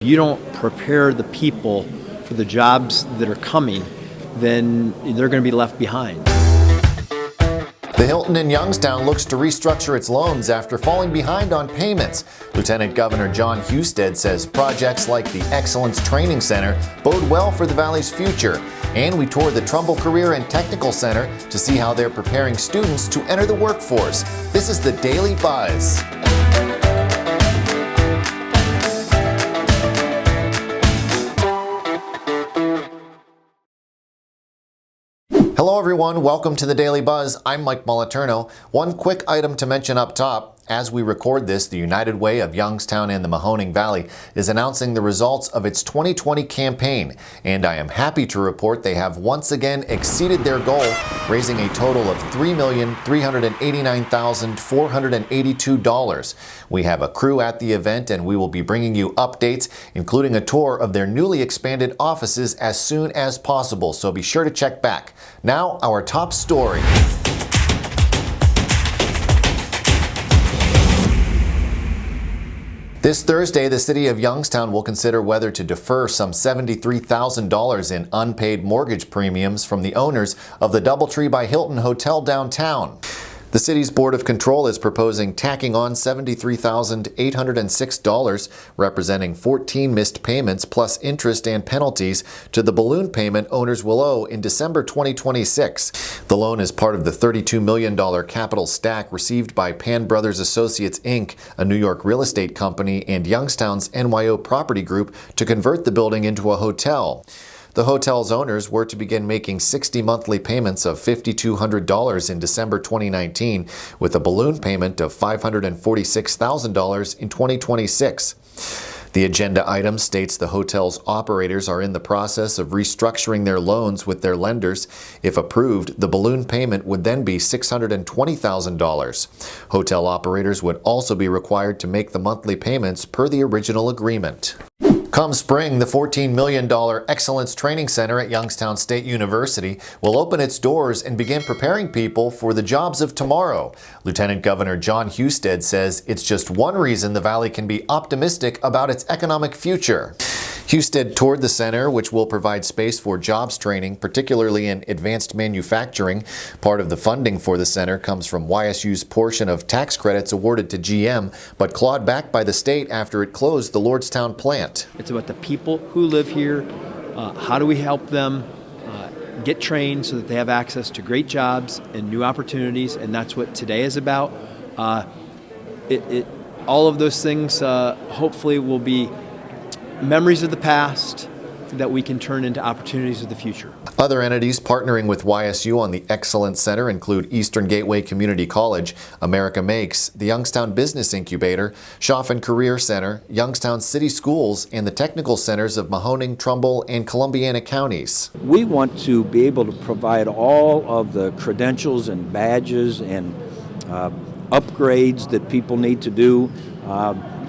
you don't prepare the people for the jobs that are coming, then they're going to be left behind. The Hilton in Youngstown looks to restructure its loans after falling behind on payments. Lieutenant Governor Jon Husted says projects like the Excellence Training Center bode well for the Valley's future. And we toured the Trumbull Career and Technical Center to see how they're preparing students to enter the workforce. This is the Daily Buzz. Hello everyone, welcome to the Daily Buzz. I'm Mike Moliterno. One quick item to mention up top. As we record this, the United Way of Youngstown and the Mahoning Valley is announcing the results of its 2020 campaign. And I am happy to report they have once again exceeded their goal, raising a total of $3,389,482. We have a crew at the event and we will be bringing you updates, including a tour of their newly expanded offices as soon as possible. So be sure to check back. Now, our top story. This Thursday, the city of Youngstown will consider whether to defer some $73,000 in unpaid mortgage premiums from the owners of the DoubleTree by Hilton Hotel downtown. The city's Board of Control is proposing tacking on $73,806, representing 14 missed payments plus interest and penalties, to the balloon payment owners will owe in December 2026. The loan is part of the $32 million capital stack received by Pan Brothers Associates, Inc., a New York real estate company, and Youngstown's NYO Property Group to convert the building into a hotel. The hotel's owners were to begin making 60 monthly payments of $5,200 in December 2019, with a balloon payment of $546,000 in 2026. The agenda item states the hotel's operators are in the process of restructuring their loans with their lenders. If approved, the balloon payment would then be $620,000. Hotel operators would also be required to make the monthly payments per the original agreement. Come spring, the $14 million Excellence Training Center at Youngstown State University will open its doors and begin preparing people for the jobs of tomorrow. Lieutenant Governor Jon Husted says it's just one reason the Valley can be optimistic about its economic future. Husted toured the center, which will provide space for jobs training, particularly in advanced manufacturing. Part of the funding for the center comes from YSU's portion of tax credits awarded to GM, but clawed back by the state after it closed the Lordstown plant. It's about the people who live here. How do we help them get trained so that they have access to great jobs and new opportunities? And that's what today is about. All of those things hopefully will be memories of the past that we can turn into opportunities of the future. Other entities partnering with YSU on the Excellence Center include Eastern Gateway Community College, America Makes, the Youngstown Business Incubator, Chaffin Career Center, Youngstown City Schools, and the technical centers of Mahoning, Trumbull, and Columbiana counties. We want to be able to provide all of the credentials and badges and upgrades that people need to do.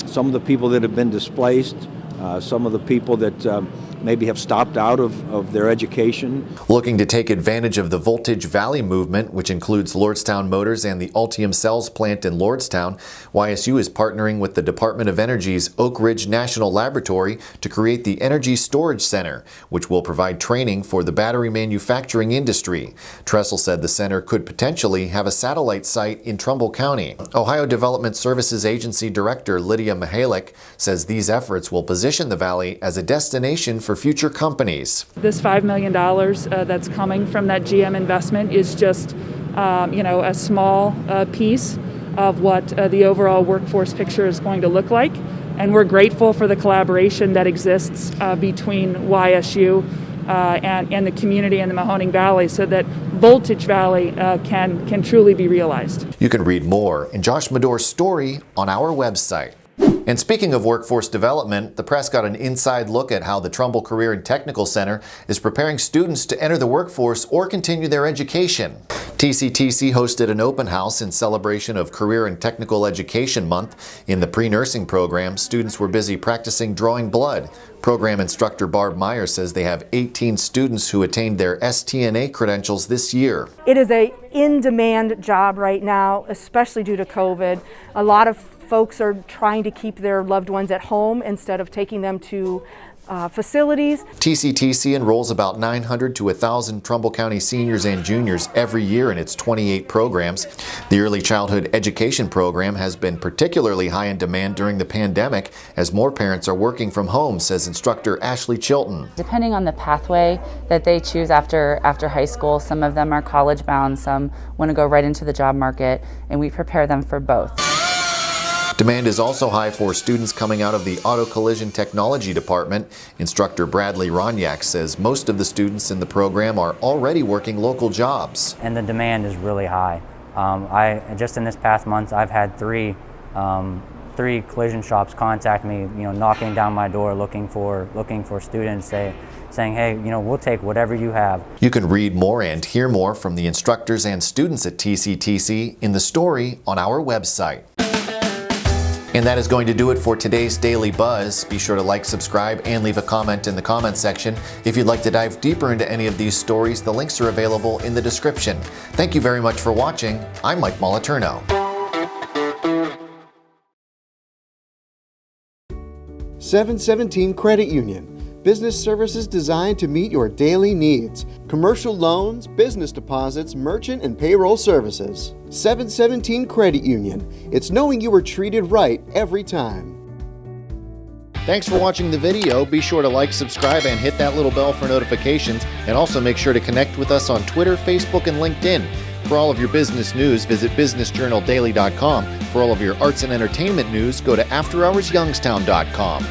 Some of the people that have been displaced, some of the people that maybe have stopped out of their education. Looking to take advantage of the Voltage Valley movement, which includes Lordstown Motors and the Ultium Cells plant in Lordstown, YSU is partnering with the Department of Energy's Oak Ridge National Laboratory to create the Energy Storage Center, which will provide training for the battery manufacturing industry. Tressel said the center could potentially have a satellite site in Trumbull County. Ohio Development Services Agency Director Lydia Mihalik says these efforts will position the Valley as a destination for future companies. This $5 million that's coming from that GM investment is just, a small piece of what the overall workforce picture is going to look like. And we're grateful for the collaboration that exists between YSU and the community in the Mahoning Valley so that Voltage Valley can truly be realized. You can read more in Josh Medor's story on our website. And speaking of workforce development, the press got an inside look at how the Trumbull Career and Technical Center is preparing students to enter the workforce or continue their education. TCTC hosted an open house in celebration of Career and Technical Education Month. In the pre-nursing program, students were busy practicing drawing blood. Program instructor Barb Meyer says they have 18 students who attained their STNA credentials this year. It is an in-demand job right now, especially due to COVID. A lot of folks are trying to keep their loved ones at home instead of taking them to facilities. TCTC enrolls about 900 to 1,000 Trumbull County seniors and juniors every year in its 28 programs. The Early Childhood Education program has been particularly high in demand during the pandemic as more parents are working from home, says instructor Ashley Chilton. Depending on the pathway that they choose after high school, some of them are college bound, some want to go right into the job market, and we prepare them for both. Demand is also high for students coming out of the Auto Collision Technology Department. Instructor Bradley Ronyak says most of the students in the program are already working local jobs. And the demand is really high. Just in this past month, I've had three collision shops contact me, knocking down my door looking for students, saying, hey, we'll take whatever you have. You can read more and hear more from the instructors and students at TCTC in the story on our website. And that is going to do it for today's Daily Buzz. Be sure to like, subscribe, and leave a comment in the comments section. If you'd like to dive deeper into any of these stories, the links are available in the description. Thank you very much for watching. I'm Mike Moliterno. 717 Credit Union. Business services designed to meet your daily needs. Commercial loans, business deposits, merchant and payroll services. 717 Credit Union. It's knowing you were treated right every time. Thanks for watching the video. Be sure to like, subscribe, and hit that little bell for notifications. And also make sure to connect with us on Twitter, Facebook, and LinkedIn. For all of your business news, visit businessjournaldaily.com. For all of your arts and entertainment news, go to afterhoursyoungstown.com.